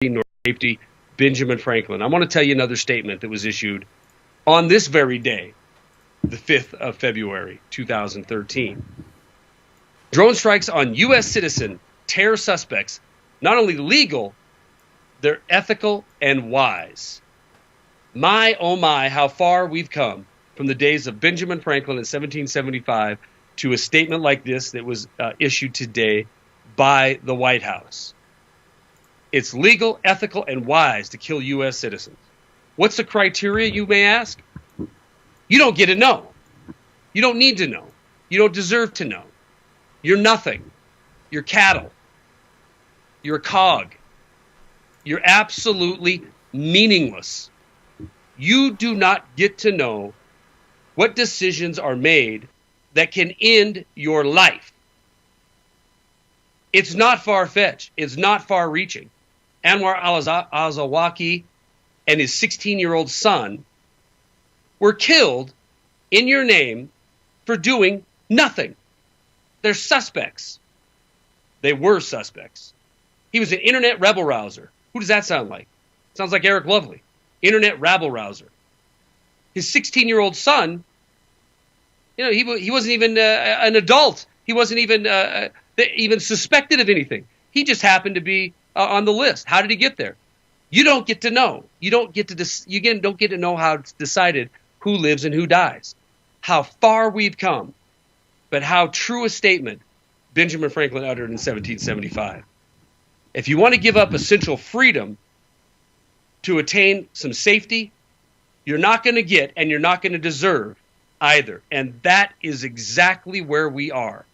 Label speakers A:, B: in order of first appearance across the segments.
A: nor safety, Benjamin Franklin. I want to tell you another statement that was issued on this very day, the 5th of February, 2013. Drone strikes on U.S. citizen terror suspects, not only legal, they're ethical and wise. My, oh my, how far we've come from the days of Benjamin Franklin in 1775 to a statement like this that was issued today by the White House. It's legal, ethical, and wise to kill U.S. citizens. What's the criteria, you may ask? You don't get to know. You don't need to know. You don't deserve to know. You're nothing. You're cattle. You're a cog. You're absolutely meaningless. You do not get to know what decisions are made that can end your life. It's not far-fetched. It's not far-reaching. Anwar al-Zawahiri and his 16-year-old son were killed in your name for doing nothing. They're suspects. They were suspects. He was an internet rabble-rouser. Who does that sound like? Sounds like Eric Lovely. Internet rabble-rouser. His 16-year-old son, he wasn't even an adult. He wasn't even suspected of anything. He just happened to be on the list. How did he get there? You don't get to know. You don't get to know how it's decided who lives and who dies. How far we've come, but how true a statement Benjamin Franklin uttered in 1775. If you want to give up essential freedom to attain some safety, you're not going to get and you're not going to deserve either. And that is exactly where we are.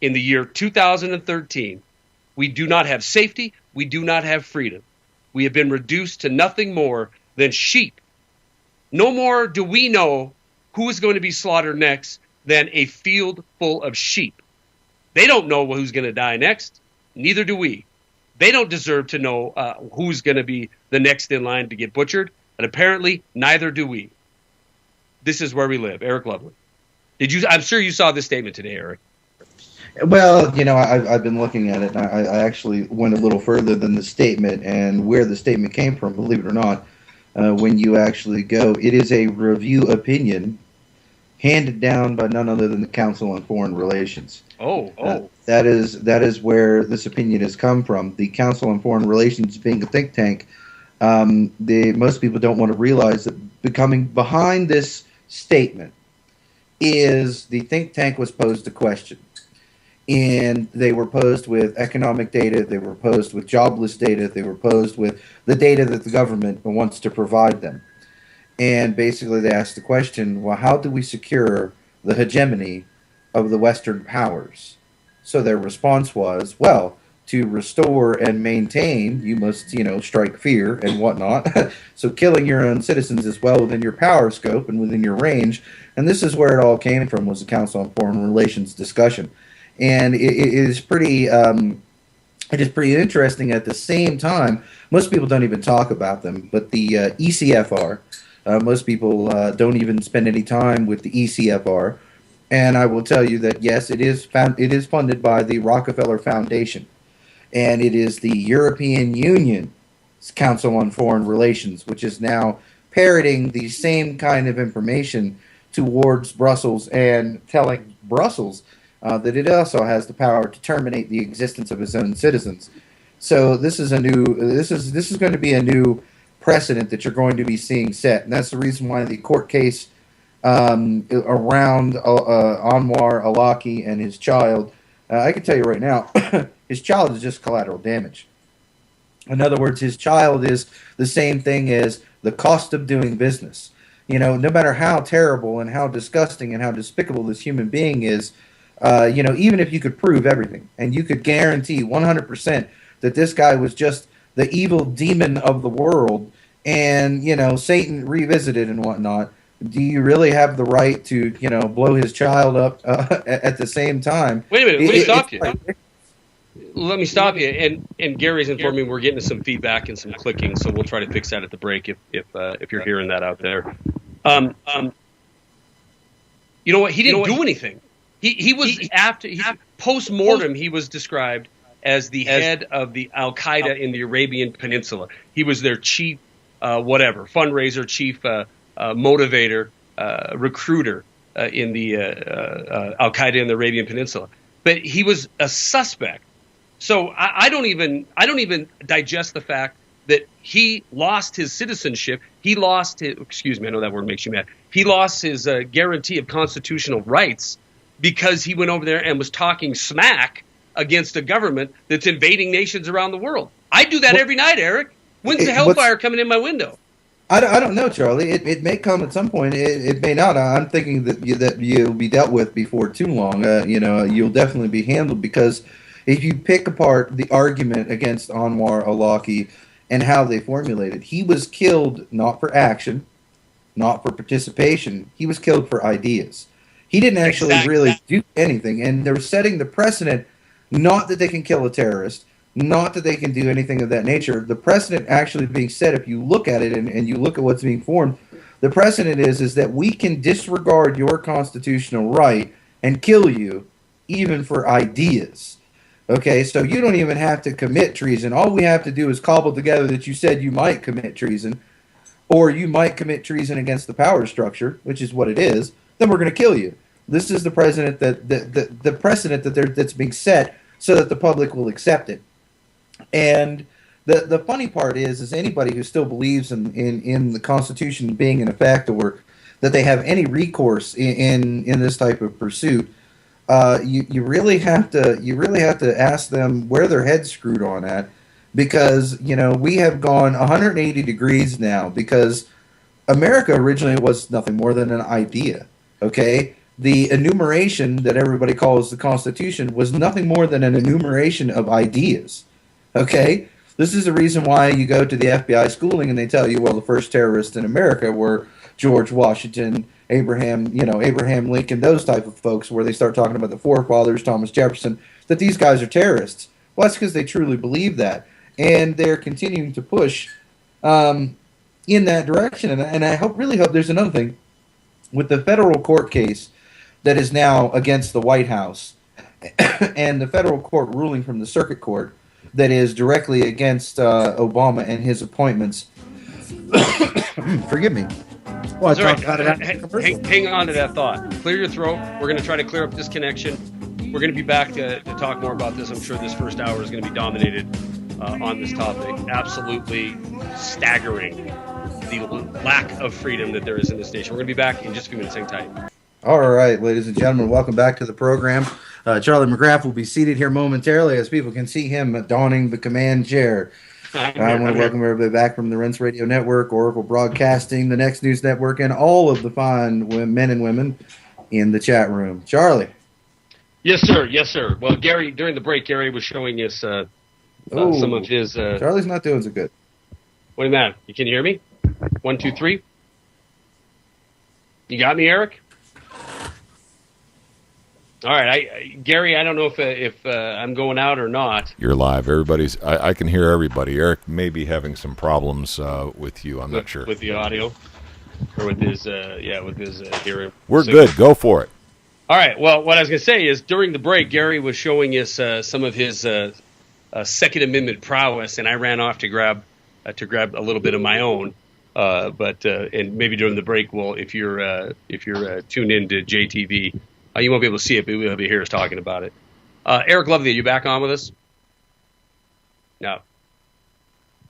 A: In the year 2013, we do not have safety. We do not have freedom. We have been reduced to nothing more than sheep. No more do we know who is going to be slaughtered next than a field full of sheep. They don't know who's going to die next. Neither do we. They don't deserve to know who's going to be the next in line to get butchered. And apparently, neither do we. This is where we live. Eric Lovely. I'm sure you saw this statement today, Eric.
B: Well, I've been looking at it, and I actually went a little further than the statement and where the statement came from, believe it or not. When you actually go, it is a review opinion handed down by none other than the Council on Foreign Relations. That is where this opinion has come from. The Council on Foreign Relations being a think tank, most people don't want to realize that becoming behind this statement is the think tank was posed a question. And they were posed with economic data, they were posed with jobless data, they were posed with the data that the government wants to provide them. And basically they asked the question, well, how do we secure the hegemony of the Western powers? So their response was, well, to restore and maintain, you must, strike fear and whatnot. So killing your own citizens is well within your power scope and within your range. And this is where it all came from, was the Council on Foreign Relations discussion. And it is pretty interesting. At the same time, most people don't even talk about them, but the ECFR, most people don't even spend any time with the ECFR. And I will tell you that, yes, it is funded by the Rockefeller Foundation, and it is the European Union's Council on Foreign Relations, which is now parroting the same kind of information towards Brussels and telling Brussels that it also has the power to terminate the existence of its own citizens. So this is going to be a new precedent that you're going to be seeing set, and that's the reason why the court case around Anwar al-Awlaki and his child, I can tell you right now, his child is just collateral damage. In other words, his child is the same thing as the cost of doing business. No matter how terrible and how disgusting and how despicable this human being is, even if you could prove everything and you could guarantee 100% that this guy was just the evil demon of the world and, Satan revisited and whatnot, do you really have the right to, blow his child up at the same time?
A: Wait a minute. Let me stop you. Let me stop you. And Gary's informed me we're getting some feedback and some clicking, so we'll try to fix that at the break if you're hearing that out there. You know what? He didn't do anything. He was post-mortem. He was described as the head of the Al Qaeda in the Arabian Peninsula. He was their chief, fundraiser, chief motivator, recruiter in the Al Qaeda in the Arabian Peninsula. But he was a suspect. So I don't even digest the fact that he lost his citizenship. He lost his, excuse me, I know that word makes you mad. He lost his guarantee of constitutional rights because he went over there and was talking smack against a government that's invading nations around the world. I do that every night, Eric. When's the hellfire coming in my window?
B: I don't know, Charlie. It may come at some point. It may not. I'm thinking that you'll be dealt with before too long. You'll definitely be handled, because if you pick apart the argument against Anwar al-Awlaki and how they formulated, he was killed not for action, not for participation. He was killed for ideas. He didn't actually really do anything, and they're setting the precedent. Not that they can kill a terrorist, not that they can do anything of that nature. The precedent actually being set, if you look at it and you look at what's being formed, the precedent is that we can disregard your constitutional right and kill you even for ideas. Okay, so you don't even have to commit treason. All we have to do is cobble together that you said you might commit treason, or you might commit treason against the power structure, which is what it is. Then we're going to kill you. This is the precedent the precedent that's being set so that the public will accept it. And the funny part is anybody who still believes in the Constitution being in effect, or that they have any recourse in this type of pursuit, you really have to ask them where their head's screwed on at, because we have gone 180 degrees now, because America originally was nothing more than an idea. Okay, the enumeration that everybody calls the Constitution was nothing more than an enumeration of ideas. Okay, this is the reason why you go to the FBI schooling and they tell you, well, the first terrorists in America were George Washington, Abraham Lincoln, those type of folks, where they start talking about the forefathers, Thomas Jefferson, that these guys are terrorists. Well, that's because they truly believe that, and they're continuing to push in that direction. And I really hope there's another thing with the federal court case that is now against the White House, and the federal court ruling from the circuit court that is directly against Obama and his appointments. Forgive me.
A: Well, hang on to that thought. Clear your throat. We're going to try to clear up this connection. We're going to be back to talk more about this. I'm sure this first hour is going to be dominated on this topic. Absolutely staggering, the lack of freedom that there is in this nation. We're going to be back in just a few minutes. Hang tight. All
B: right, ladies and gentlemen, welcome back to the program. Charlie McGrath will be seated here momentarily as people can see him donning the command chair. I want to welcome everybody back from the Rense Radio Network, Oracle Broadcasting, the Next News Network, and all of the fine men and women in the chat room. Charlie.
A: Yes, sir. Yes, sir. Well, Gary, during the break, Gary was showing us some of his...
B: Charlie's not doing so good.
A: Wait a minute. You can hear me? 1, 2, 3. You got me, Eric? All right, Gary, I don't know if I'm going out or not.
C: You're live. I can hear everybody. Eric may be having some problems with you. I'm not sure.
A: With the audio, or with his hearing.
C: We're good. Go for it.
A: All right. Well, what I was going to say is during the break, Gary was showing us some of his Second Amendment prowess, and I ran off to grab a little bit of my own. But maybe during the break, well, if you're tuned in to JTV. You won't be able to see it, but we'll be here talking about it. Eric Lovely, are you back on with us? No.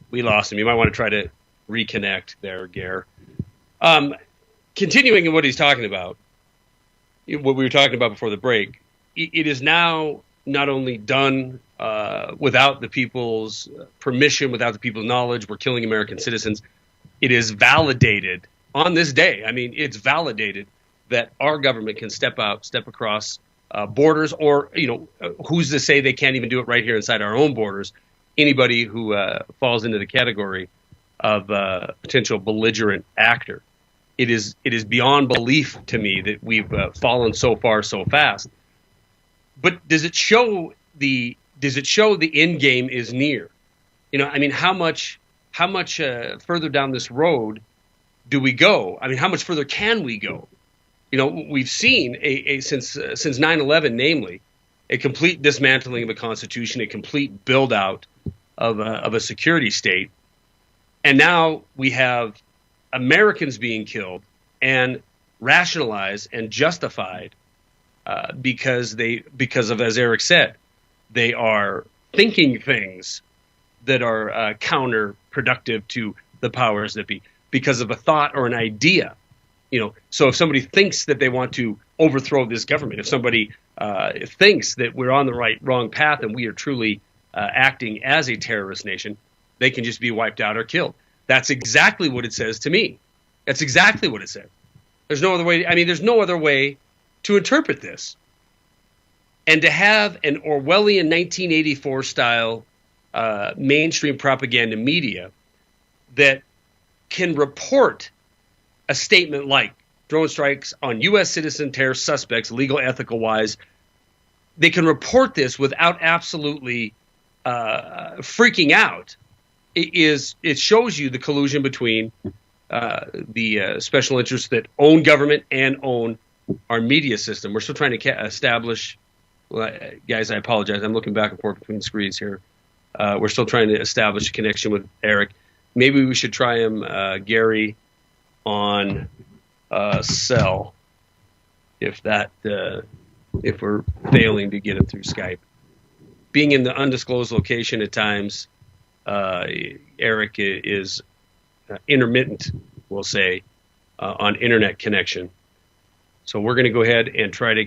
A: We lost him. You might want to try to reconnect there, Gare. Continuing in what he's talking about, what we were talking about before the break, it is now not only done without the people's permission, without the people's knowledge, we're killing American citizens. It is validated on this day. I mean, it's validated that our government can step across borders, or, who's to say they can't even do it right here inside our own borders? Anybody who falls into the category of potential belligerent actor. It is beyond belief to me that we've fallen so far so fast. But does it show the end game is near? How much further down this road do we go? I mean, how much further can we go? We've seen since 9/11, namely, a complete dismantling of a constitution, a complete build out of a security state. And now we have Americans being killed and rationalized and justified because of, as Eric said, they are thinking things that are counterproductive to the powers that be because of a thought or an idea. So if somebody thinks that they want to overthrow this government, if somebody thinks that we're on the wrong path and we are truly acting as a terrorist nation, they can just be wiped out or killed. That's exactly what it says to me. That's exactly what it said. There's no other way. There's no other way to interpret this. And to have an Orwellian 1984 style mainstream propaganda media that can report a statement like drone strikes on U.S. citizen terror suspects, legal, ethical wise, they can report this without absolutely freaking out. It shows you the collusion between the special interests that own government and own our media system. We're still trying to establish, guys, I apologize. I'm looking back and forth between screens here. We're still trying to establish a connection with Eric. Maybe we should try him, Gary, on cell, if we're failing to get him through Skype. Being in the undisclosed location at times, Eric is intermittent, we'll say, on internet connection. So we're going to go ahead and try to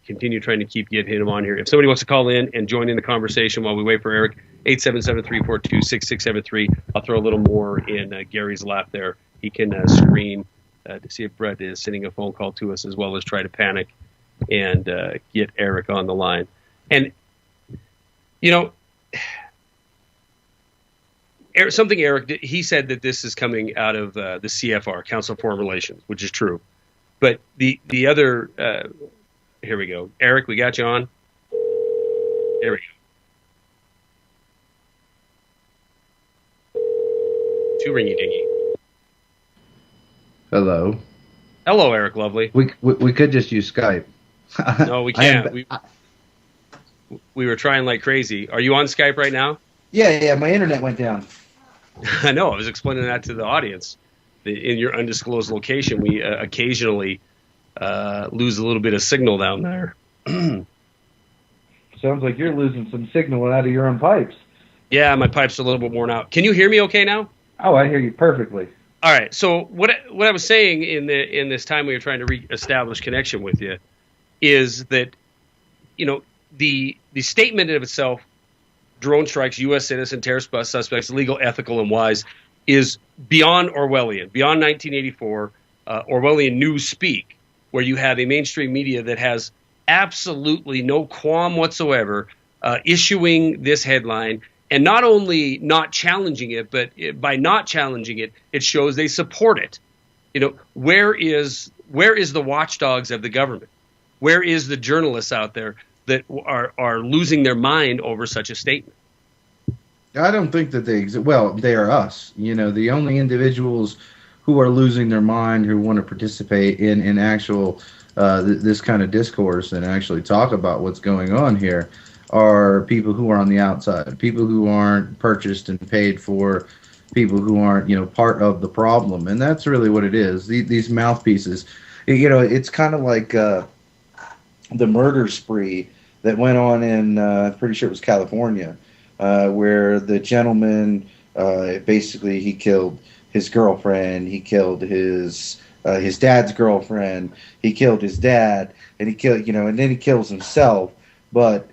A: continue trying to keep getting him on here. If somebody wants to call in and join in the conversation while we wait for Eric, 877-342-6673. I'll throw a little more in Gary's lap there. He can screen to see if Brett is sending a phone call to us, as well as try to panic and get Eric on the line. And, something Eric, he said that this is coming out of the CFR, Council of Foreign Relations, which is true. But the other, here we go. Eric, we got you on. There we go. Too ringy dingy.
B: Hello.
A: Hello, Eric Lovely.
B: We could just use Skype.
A: No, we can't. We were trying like crazy. Are you on Skype right now?
B: Yeah. My internet went down.
A: I know. I was explaining that to the audience. In your undisclosed location, we occasionally lose a little bit of signal down there.
B: Sounds like you're losing some signal out of your own pipes.
A: Yeah, my pipes are a little bit worn out. Can you hear me okay now?
B: Oh, I hear you perfectly.
A: All right. So what I was saying in this time we were trying to reestablish connection with you is that, the statement of itself, drone strikes, U.S. citizen, terrorist suspects, legal, ethical, and wise, is beyond Orwellian, beyond 1984, Orwellian news speak, where you have a mainstream media that has absolutely no qualm whatsoever issuing this headline, and not only not challenging it, but by not challenging it, it shows they support it. Where is the watchdogs of the government? Where is the journalists out there that are losing their mind over such a statement?
B: I don't think that they exist. Well, they are us. The only individuals who are losing their mind, who want to participate in actual this kind of discourse and actually talk about what's going on here, are people who are on the outside, people who aren't purchased and paid for, people who aren't part of the problem. And that's really what it is. These mouthpieces. It's kind of like the murder spree that went on in I'm pretty sure it was California. Where the gentleman basically he killed his girlfriend, he killed his dad's girlfriend, he killed his dad, and he killed and then he kills himself. But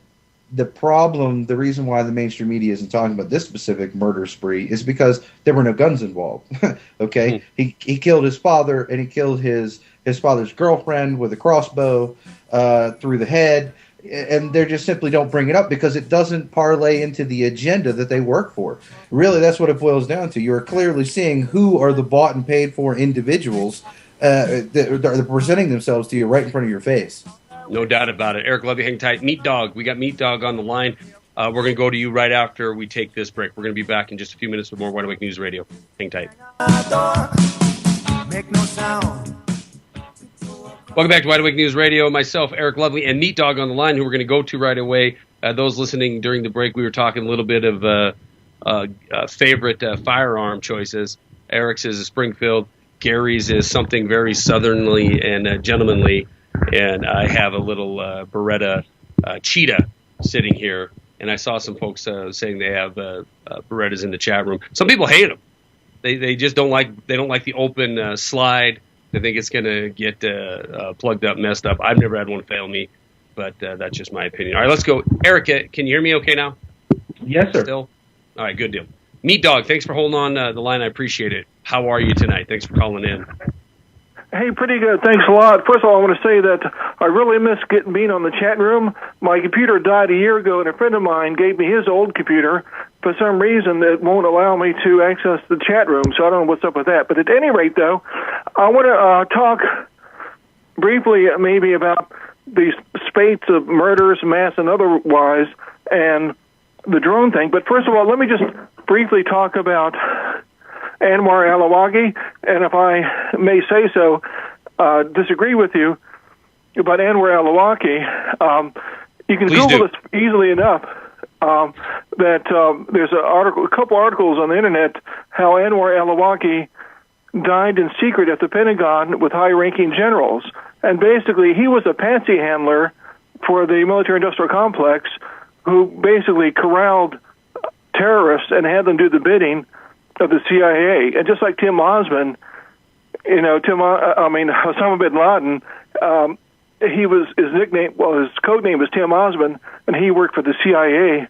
B: the reason why the mainstream media isn't talking about this specific murder spree is because there were no guns involved. Okay, he killed his father, and he killed his father's girlfriend with a crossbow through the head. And they just simply don't bring it up because it doesn't parlay into the agenda that they work for. Really, that's what it boils down to. You're clearly seeing who are the bought and paid for individuals that are presenting themselves to you right in front of your face.
A: No doubt about it. Eric, love you. Hang tight. Meat Dog. We got Meat Dog on the line. We're going to go to you right after we take this break. We're going to be back in just a few minutes with more Wide Awake News Radio. Hang tight.
D: Make no sound.
A: Welcome back to Wide Awake News Radio. Myself, Eric Lovely, and Meat Dog on the line, who we're going to go to right away. Those listening during the break, we were talking a little bit of favorite firearm choices. Eric's is a Springfield. Gary's is something very southerly and gentlemanly. And I have a little Beretta Cheetah sitting here. And I saw some folks saying they have Berettas in the chat room. Some people hate them. They just don't like the open slide. They think it's going to get plugged up, messed up. I've never had one fail me, but that's just my opinion. All right, let's go. Eric, can you hear me okay now?
B: Yes, sir.
A: Still? All right, good deal. Meat Dog, thanks for holding on the line. I appreciate it. How are you tonight? Thanks for calling in.
D: Hey, pretty good. Thanks a lot. First of all, I want to say that I really miss being on the chat room. My computer died a year ago, and a friend of mine gave me his old computer. For some reason, it won't allow me to access the chat room, so I don't know what's up with that. But at any rate, though, I want to talk briefly maybe about these spates of murders, mass and otherwise, and the drone thing. But first of all, let me just briefly talk about Anwar al-Awlaki, and if I may say so, disagree with you about Anwar al-Awlaki. You can
A: Please
D: Google
A: do.
D: this easily enough. That there's a couple articles on the internet how Anwar al-Awlaki died in secret at the Pentagon with high-ranking generals, and basically he was a patsy handler for the military-industrial complex, who basically corralled terrorists and had them do the bidding of the CIA. And just like Tim Osman, Osama bin Laden, his code name was Tim Osman, and he worked for the CIA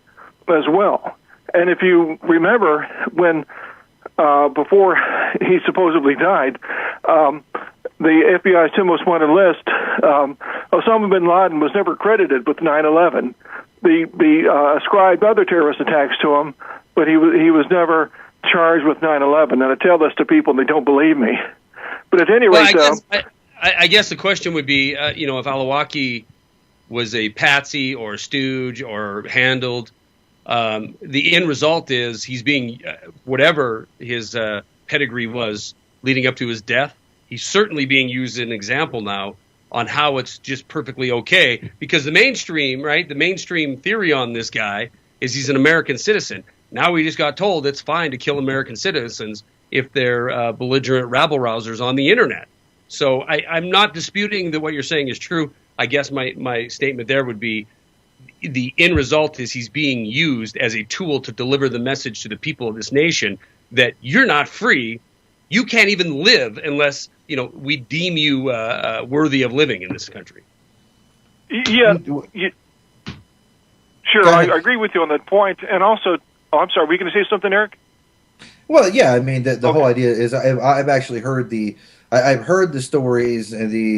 D: as well. And if you remember, when before he supposedly died, the FBI's 10 most wanted list, Osama bin Laden was never credited with 9/11. The ascribed other terrorist attacks to him, but he was never charged with 9/11. And I tell this to people, and they don't believe me. But at any rate,
A: I guess the question would be, if al-Awlaki was a patsy or a stooge or handled, the end result is he's being, whatever his pedigree was leading up to his death, he's certainly being used as an example now on how it's just perfectly okay. Because the mainstream theory on this guy is he's an American citizen. Now we just got told it's fine to kill American citizens if they're belligerent rabble-rousers on the internet. So I'm not disputing that what you're saying is true. I guess my statement there would be the end result is he's being used as a tool to deliver the message to the people of this nation that you're not free. You can't even live unless, we deem you worthy of living in this country.
D: Yeah. Sure, I agree with you on that point. And also, I'm sorry, were you going to say something, Eric?
B: Well, yeah, I mean, the whole idea is I've actually heard I've heard the stories,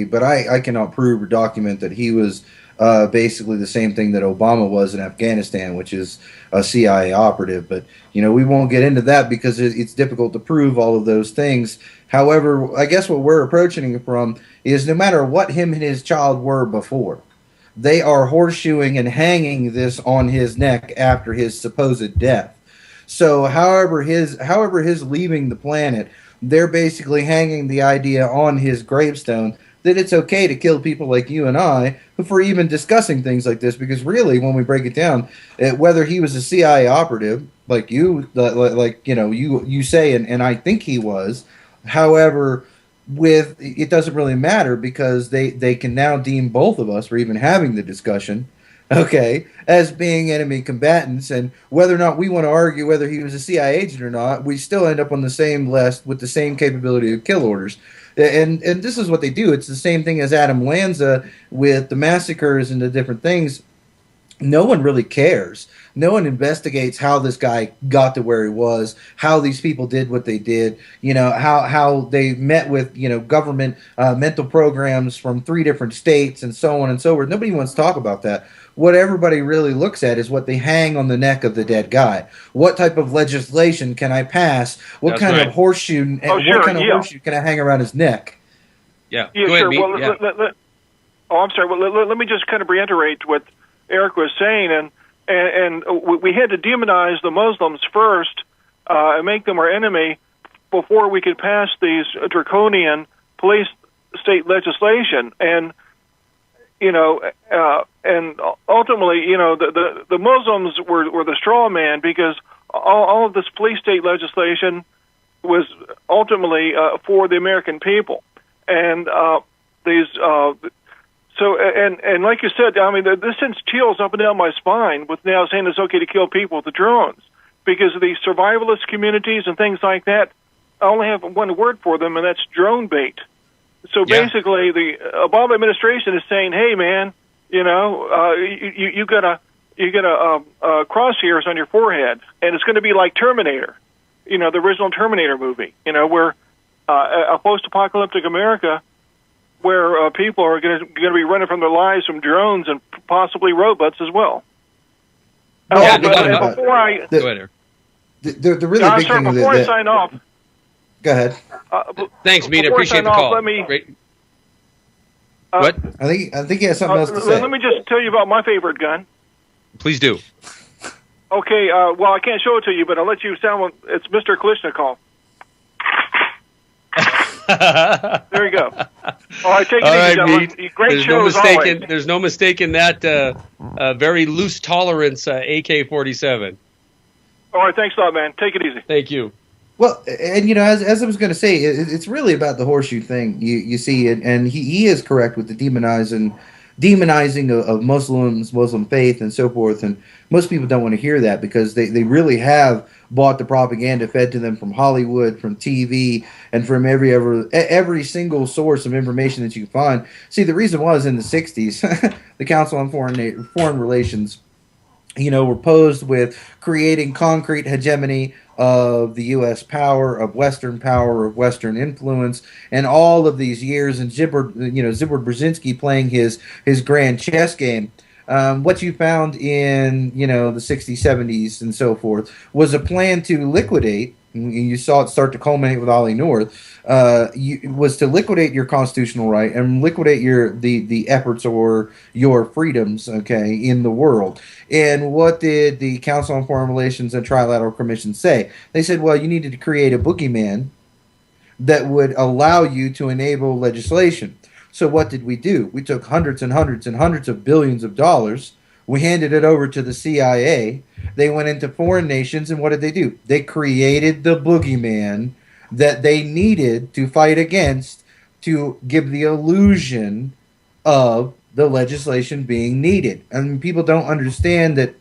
B: but I cannot prove or document that he was basically the same thing that Obama was in Afghanistan, which is a CIA operative. But, we won't get into that because it's difficult to prove all of those things. However, I guess what we're approaching it from is no matter what him and his child were before, they are horseshoeing and hanging this on his neck after his supposed death. So however his leaving the planet, they're basically hanging the idea on his gravestone that it's okay to kill people like you and I for even discussing things like this. Because really, when we break it down, whether he was a CIA operative like you say, and I think he was, however, it doesn't really matter because they can now deem both of us for even having the discussion, okay, as being enemy combatants, and whether or not we want to argue whether he was a CIA agent or not, we still end up on the same list with the same capability of kill orders. And this is what they do. It's the same thing as Adam Lanza with the massacres and the different things. No one really cares. No one investigates how this guy got to where he was, how these people did what they did, how they met with, government mental programs from 3 different states and so on and so forth. Nobody wants to talk about that. What everybody really looks at is what they hang on the neck of the dead guy. What type of legislation can I pass? What kind of horseshoe? Horseshoe can I hang around his neck?
A: Yeah.
D: Yeah,
A: Go ahead,
D: sure. I'm sorry. Well, let me just kind of reiterate what Eric was saying, and we had to demonize the Muslims first and make them our enemy before we could pass these draconian police state legislation, and and ultimately, the Muslims were the straw man, because all of this police state legislation was ultimately for the American people, and these. So, and like you said, I mean, this sends chills up and down my spine with now saying it's okay to kill people with the drones, because of these survivalist communities and things like that. I only have one word for them, and that's drone bait. So basically, the Obama administration is saying, "Hey, man, you got crosshairs on your forehead, and it's going to be like Terminator, the original Terminator movie, where a post-apocalyptic America, where people are going to be running from their lives from drones and possibly robots as well."
A: Go ahead.
D: Before I sign off.
B: Go ahead.
A: Thanks, Mead. I appreciate the call. Great. What?
B: I think he has something else to say.
D: Let me just tell you about my favorite gun.
A: Please do.
D: Okay. Well, I can't show it to you, but I'll let you sound. It's Mr. Kalishnikov. There you go. All right, take it easy, gentlemen. Great show as always.
A: There's no mistaking that very loose tolerance AK-47.
D: All right, thanks a lot, man. Take it easy.
A: Thank you.
B: Well, and as I was going to say, it's really about the horseshoe thing. You see, and he is correct with the demonizing of Muslims, Muslim faith, and so forth. And most people don't want to hear that, because they really have bought the propaganda fed to them from Hollywood, from TV, and from every single source of information that you can find. See, the reason was in the 60s, the Council on Foreign Relations, were posed with creating concrete hegemony of the U.S. power, of Western influence, and all of these years, and Zibord Brzezinski playing his grand chess game. What you found in the 60s, 70s, and so forth was a plan to liquidate. You saw it start to culminate with Ollie North. Was to liquidate your constitutional right and liquidate the efforts or your freedoms, in the world. And what did the Council on Foreign Relations and Trilateral Commission say? They said, well, you needed to create a boogeyman that would allow you to enable legislation. So what did we do? We took hundreds and hundreds and hundreds of billions of dollars. We handed it over to the CIA. They went into foreign nations, and what did they do? They created the boogeyman that they needed to fight against, to give the illusion of the legislation being needed. And people don't understand that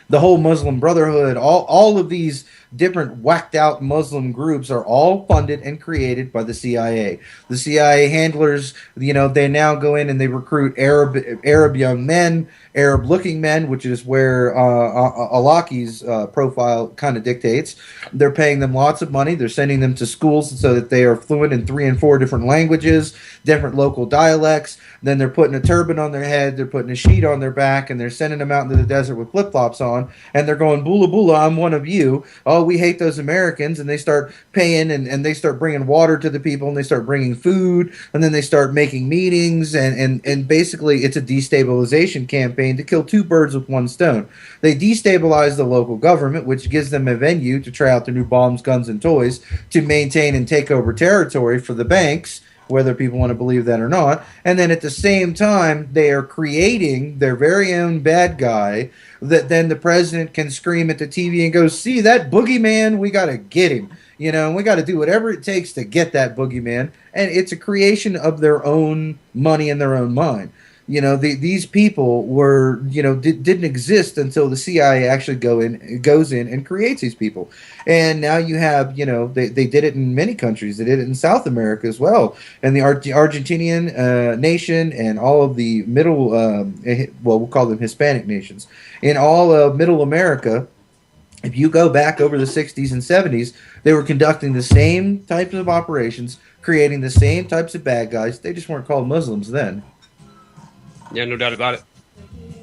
B: the whole Muslim Brotherhood, all of these different whacked out Muslim groups are all funded and created by the CIA. The CIA handlers, they now go in and they recruit Arab young men, Arab looking men, which is where Alaki's profile kind of dictates. They're paying them lots of money. They're sending them to schools so that they are fluent in 3 and 4 different languages, different local dialects. Then they're putting a turban on their head, they're putting a sheet on their back, and they're sending them out into the desert with flip-flops on, and they're going, "Bula bula, I'm one of you. Oh, we hate those Americans." And they start paying, and they start bringing water to the people, and they start bringing food, and then they start making meetings, and basically it's a destabilization campaign to kill 2 birds with 1 stone. They destabilize the local government, which gives them a venue to try out their new bombs, guns, and toys to maintain and take over territory for the banks, whether people want to believe that or not. And then at the same time, they are creating their very own bad guy that then the president can scream at the TV and go, "See that boogeyman? We got to get him. We got to do whatever it takes to get that boogeyman." And it's a creation of their own money and their own mind. These people were, didn't exist until the CIA actually goes in and creates these people. And now you have, they did it in many countries. They did it in South America as well. And the Argentinian nation and all of the middle, we'll call them Hispanic nations. In all of Middle America, if you go back over the 60s and 70s, they were conducting the same types of operations, creating the same types of bad guys. They just weren't called Muslims then.
A: Yeah, no doubt about it.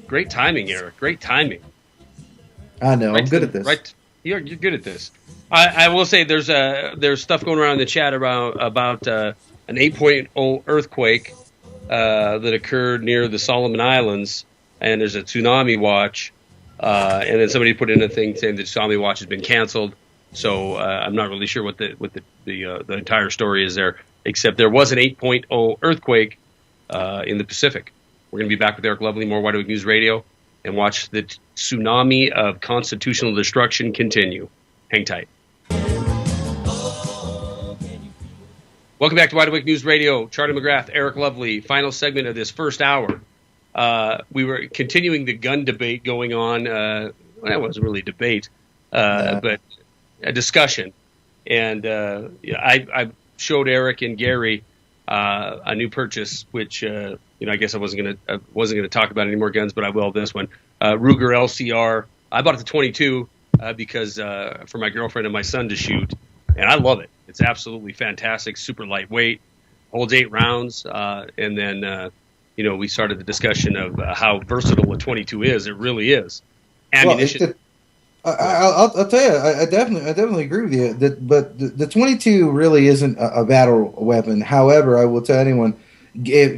A: Great timing, Eric. Great timing.
B: I know. I'm good at this.
A: Right, you're good at this. I will say there's stuff going around in the chat about an 8.0 earthquake that occurred near the Solomon Islands, and there's a tsunami watch. And then somebody put in a thing saying the tsunami watch has been canceled. So I'm not really sure what the entire story is there, except there was an 8.0 earthquake in the Pacific. We're going to be back with Eric Lovely, more Wide Awake News Radio, and watch the tsunami of constitutional destruction continue. Hang tight. Welcome back to Wide Awake News Radio. Charlie McGrath, Eric Lovely, final segment of this first hour. We were continuing the gun debate going on. Well, it wasn't really a debate, but a discussion. And I showed Eric and Gary a new purchase, which I guess I wasn't gonna talk about any more guns, but I will this one. Ruger LCR. I bought it to 22 because for my girlfriend and my son to shoot, and I love it. It's absolutely fantastic, super lightweight, holds 8 rounds, and then we started the discussion of how versatile a 22 is. It really is. Ammunition.
B: Well, I'll tell you, I definitely agree with you. But the 22 really isn't a battle weapon. However, I will tell anyone,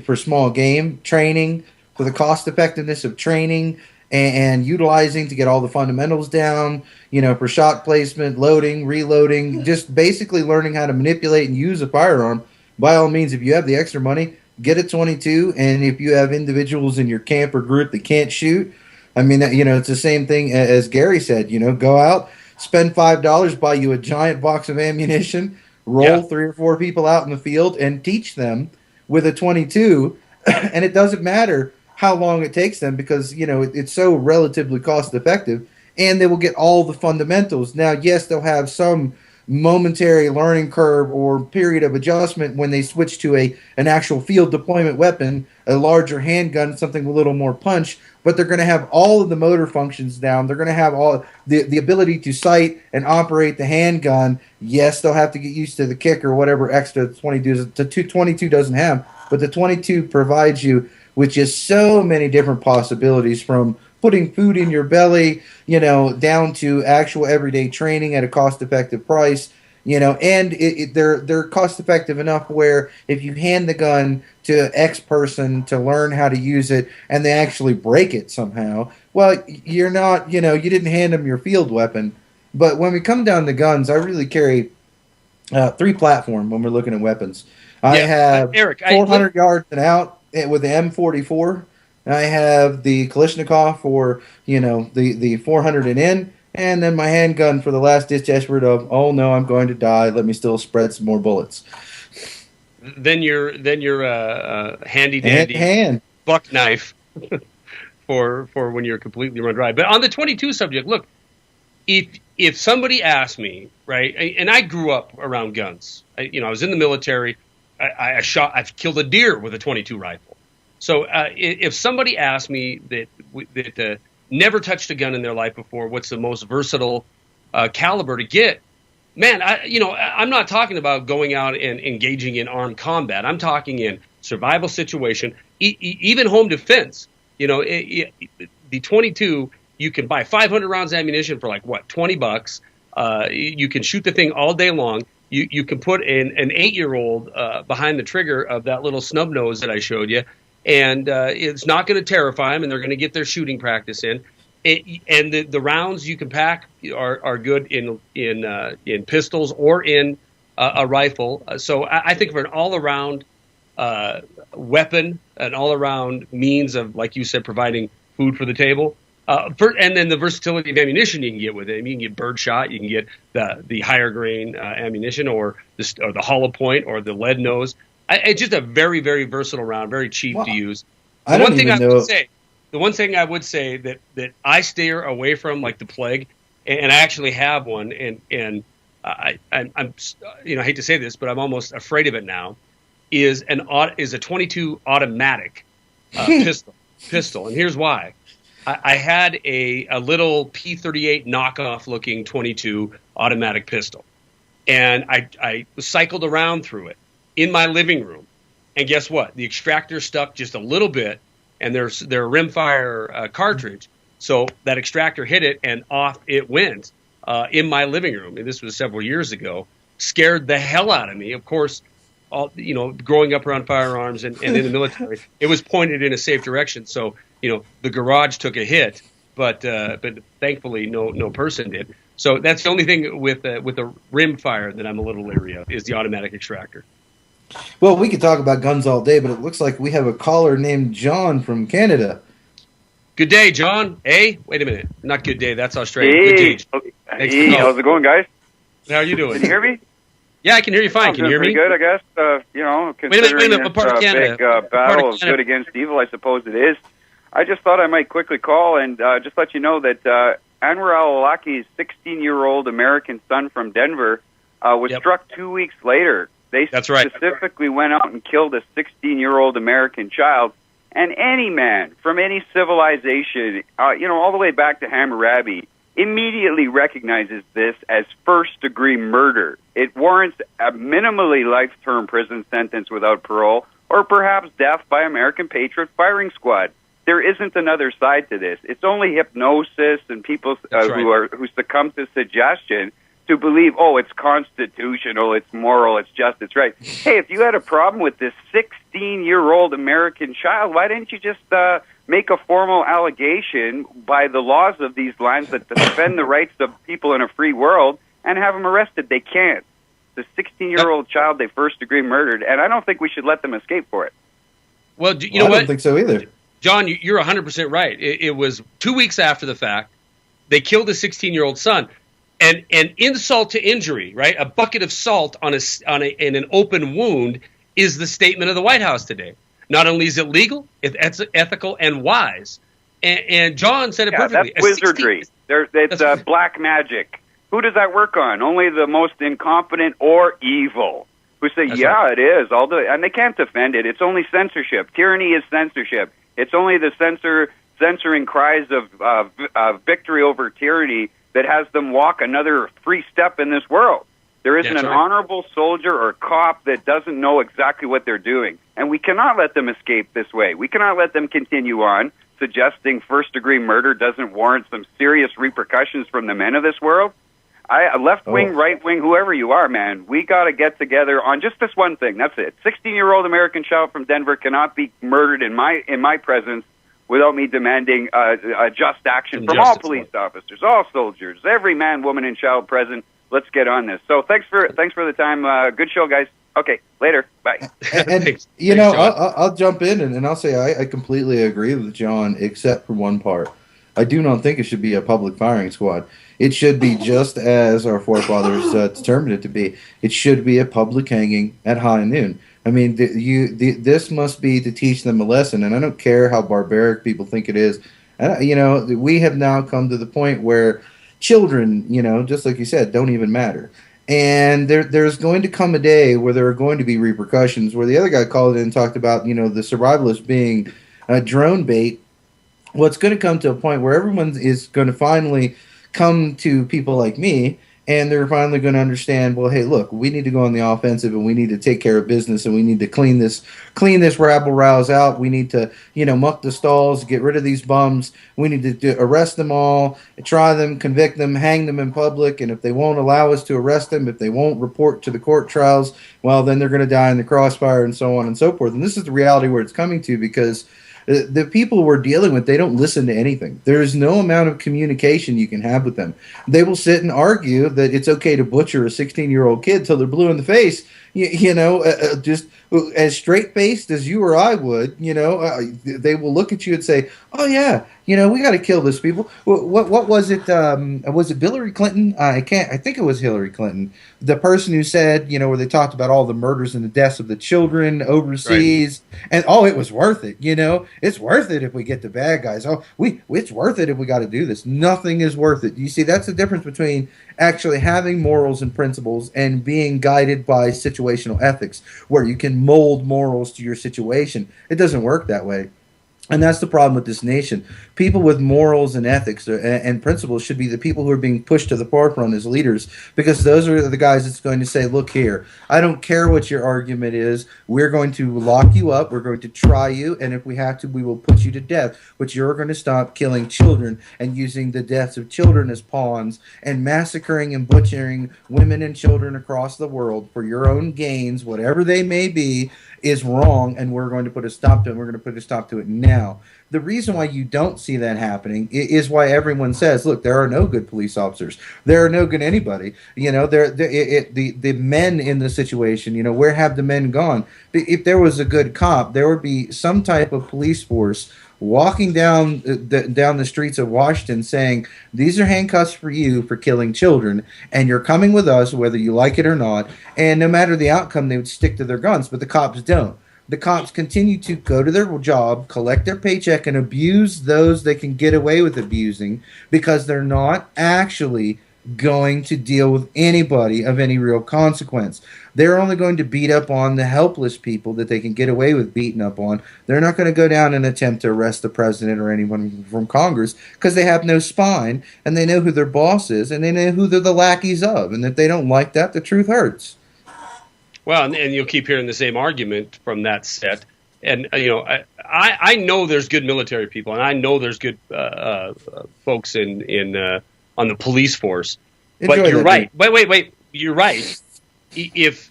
B: for small game training, for the cost effectiveness of training and utilizing to get all the fundamentals down, for shot placement, loading, reloading, just basically learning how to manipulate and use a firearm. By all means, if you have the extra money, get a 22. And if you have individuals in your camp or group that can't shoot, I mean, it's the same thing as Gary said, go out, spend $5, buy you a giant box of ammunition, roll 3 or 4 people out in the field and teach them with a 22. And it doesn't matter how long it takes them because, it's so relatively cost effective and they will get all the fundamentals. Now, yes, they'll have some momentary learning curve or period of adjustment when they switch to an actual field deployment weapon, a larger handgun, something with a little more punch, but they're going to have all of the motor functions down. They're going to have all the ability to sight and operate the handgun. Yes, they'll have to get used to the kick or whatever extra the 22 doesn't have, but the 22 provides you with just so many different possibilities, from putting food in your belly, down to actual everyday training at a cost-effective price, and they're cost-effective enough where if you hand the gun to X person to learn how to use it and they actually break it somehow, well, you're not, you didn't hand them your field weapon. But when we come down to guns, I really carry 3 platforms when we're looking at weapons. I have Eric, 400 yards and out with the M44. I have the Kalashnikov for, the 400 and in, and then my handgun for the last ditch effort of, oh no, I'm going to die. Let me still spread some more bullets.
A: Then your handy dandy
B: hand
A: buck knife for when you're completely run dry. But on the 22 subject, look, if somebody asked me, right, and I grew up around guns. I was in the military. I've killed a deer with a 22 rifle. So if somebody asked me that never touched a gun in their life before, what's the most versatile caliber to get? Man, I'm not talking about going out and engaging in armed combat. I'm talking in survival situation, even home defense. The 22, you can buy 500 rounds of ammunition for like what, $20. You can shoot the thing all day long. You can put an 8-year-old behind the trigger of that little snub nose that I showed you. And it's not going to terrify them, and they're going to get their shooting practice in. And the rounds you can pack are good in pistols or in a rifle. So I think for an all-around weapon, an all-around means of, like you said, providing food for the table. And then the versatility of ammunition you can get with it. I mean, you can get birdshot, you can get the higher grain ammunition, or the hollow point, or the lead nose. It's just a very, very versatile round, very cheap to use. The one thing I would say that I steer away from like the plague, and I actually have one, and I'm I hate to say this, but I'm almost afraid of it now, is a 22 automatic pistol, and here's why. I had a little P38 knockoff looking 22 automatic pistol, and I cycled around through it in my living room, and guess what? The extractor stuck just a little bit, and there's their rimfire cartridge, so that extractor hit it, and off it went in my living room. And this was several years ago. Scared the hell out of me. Of course, growing up around firearms and in the military, it was pointed in a safe direction. So the garage took a hit, but thankfully no person did. So that's the only thing with the rimfire that I'm a little leery of is the automatic extractor.
B: Well, we could talk about guns all day, but it looks like we have a caller named John from Canada.
A: Good day, John. Hey, wait a minute. Not good day. That's Australia.
E: Hey,
A: good day.
E: hey, how's it going, guys?
A: How are you doing?
E: Can you hear me?
A: Yeah, I can hear you fine. Can you hear me?
E: Pretty good, I guess. Considering
A: wait a minute. What part of Canada?
E: Big battle of good against evil, I suppose it is. I just thought I might quickly call and just let you know that Anwar al-Awlaki's 16-year-old American son from Denver was struck 2 weeks later. They specifically went out and killed a 16-year-old American child. And any man from any civilization, all the way back to Hammurabi, immediately recognizes this as first-degree murder. It warrants a minimally life-term prison sentence without parole, or perhaps death by American Patriot firing squad. There isn't another side to this. It's only hypnosis and people who succumb to suggestion to believe, oh, it's constitutional, it's moral, it's just, it's right. Hey, if you had a problem with this 16-year-old American child, why didn't you just make a formal allegation by the laws of these lands that defend the rights of people in a free world and have them arrested? They can't. The 16-year-old child they first-degree murdered, and I don't think we should let them escape for it.
A: Well, you know what?
B: I don't think so either.
A: John, you're 100% right. It was 2 weeks after the fact. They killed a 16-year-old son. And insult to injury, right? A bucket of salt in an open wound is the statement of the White House today. Not only is it legal, it's ethical and wise. And John said it perfectly.
E: That's wizardry. It's black magic. Who does that work on? Only the most incompetent or evil who say, it is. I'll do it. And they can't defend it. It's only censorship. Tyranny is censorship. It's only the censoring cries of victory over tyranny that has them walk another free step in this world. There isn't an honorable soldier or cop that doesn't know exactly what they're doing. And we cannot let them escape this way. We cannot let them continue on suggesting first-degree murder doesn't warrant some serious repercussions from the men of this world. Left-wing, right-wing, whoever you are, man, we got to get together on just this one thing. That's it. 16-year-old American child from Denver cannot be murdered in my presence without me demanding just action from all police officers, all soldiers, every man, woman, and child present. Let's get on this. So thanks for the time. Good show, guys. Okay, later. Bye.
B: And
A: Thanks,
B: I'll jump in and I'll say I completely agree with John, except for one part. I do not think it should be a public firing squad. It should be just as our forefathers determined it to be. It should be a public hanging at high noon. I mean, this must be to teach them a lesson, and I don't care how barbaric people think it is. And, we have now come to the point where children, just like you said, don't even matter. And there's going to come a day where there are going to be repercussions, where the other guy called in and talked about, the survivalists being drone bait. Well, it's going to come to a point where everyone is going to finally come to people like me, and they're finally going to understand, well, hey, look, we need to go on the offensive, and we need to take care of business, and we need to clean this rabble-rouse out. We need to, muck the stalls, get rid of these bums. We need to arrest them all, try them, convict them, hang them in public, and if they won't allow us to arrest them, if they won't report to the court trials, well, then they're going to die in the crossfire and so on and so forth. And this is the reality where it's coming to, because the people we're dealing with, they don't listen to anything. There is no amount of communication you can have with them. They will sit and argue that it's okay to butcher a 16-year-old kid till they're blue in the face, just as straight-faced as you or I would, they will look at you and say, oh, yeah, we got to kill these people. What was it? Was it Hillary Clinton? I think it was Hillary Clinton. The person who said, where they talked about all the murders and the deaths of the children overseas. Right. And, it was worth it. It's worth it if we get the bad guys. It's worth it if we got to do this. Nothing is worth it. You see, that's the difference between actually having morals and principles and being guided by situational ethics, where you can mold morals to your situation. It doesn't work that way. And that's the problem with this nation. People with morals and ethics and principles should be the people who are being pushed to the forefront as leaders, because those are the guys that's going to say, look here, I don't care what your argument is. We're going to lock you up. We're going to try you. And if we have to, we will put you to death. But you're going to stop killing children and using the deaths of children as pawns and massacring and butchering women and children across the world for your own gains, whatever they may be. is wrong, and we're going to put a stop to it. We're going to put a stop to it now. The reason why you don't see that happening is why everyone says, look, there are no good police officers. There are no good anybody. You know, the men in the situation, you know, where have the men gone? If there was a good cop, there would be some type of police force walking down the streets of Washington saying, these are handcuffs for you for killing children, and you're coming with us whether you like it or not. And no matter the outcome, they would stick to their guns, but the cops don't. The cops continue to go to their job, collect their paycheck, and abuse those they can get away with abusing because they're not actually going to deal with anybody of any real consequence. They're only going to beat up on the helpless people that they can get away with beating up on. They're not going to go down and attempt to arrest the president or anyone from Congress because they have no spine, and they know who their boss is, and they know who they're the lackeys of, and if they don't like that, the truth hurts.
A: Well, and you'll keep hearing the same argument from that set. And, you know, I know there's good military people, and I know there's good folks on the police force. But you're right. Wait. You're right. If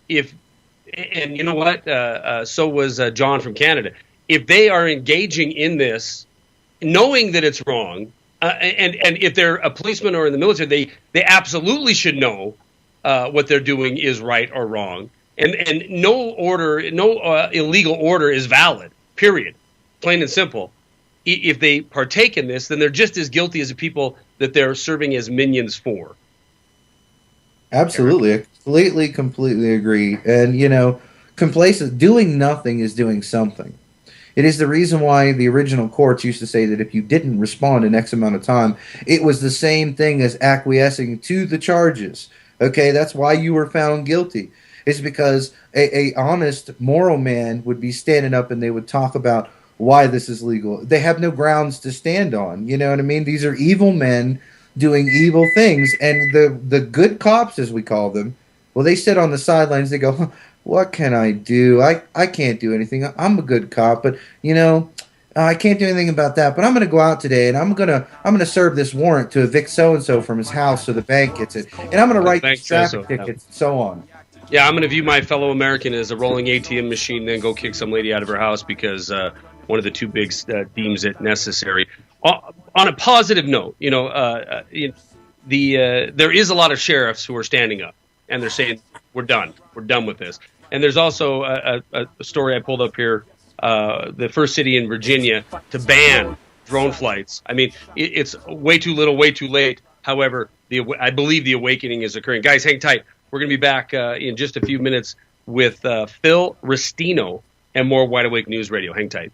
A: and you know what? So was John from Canada. If they are engaging in this, knowing that it's wrong, and if they're a policeman or in the military, they absolutely should know what they're doing is right or wrong. And no illegal order is valid, period. Plain and simple. If they partake in this, then they're just as guilty as the people that they're serving as minions for.
B: Absolutely. I completely agree. And, you know, doing nothing is doing something. It is the reason why the original courts used to say that if you didn't respond in X amount of time, it was the same thing as acquiescing to the charges. Okay, that's why you were found guilty. It's because a honest, moral man would be standing up and they would talk about why this is legal. They have no grounds to stand on. You know what I mean? These are evil men doing evil things. And the good cops, as we call them, well, they sit on the sidelines. They go, what can I do? I can't do anything. I'm a good cop, but, you know, I can't do anything about that, but I'm going to go out today and I'm going to serve this warrant to evict so-and-so from his house so the bank gets it. And I'm going to write these traffic tickets and so on.
A: Yeah, I'm going to view my fellow American as a rolling ATM machine and then go kick some lady out of her house because one of the two big deems it necessary. On a positive note, you know, there is a lot of sheriffs who are standing up and they're saying, we're done with this. And there's also a story I pulled up here. The first city in Virginia to ban drone flights. I mean, it's way too little, way too late. However, I believe the awakening is occurring. Guys, hang tight. We're going to be back in just a few minutes with Phil Restino and more Wide Awake News Radio. Hang tight.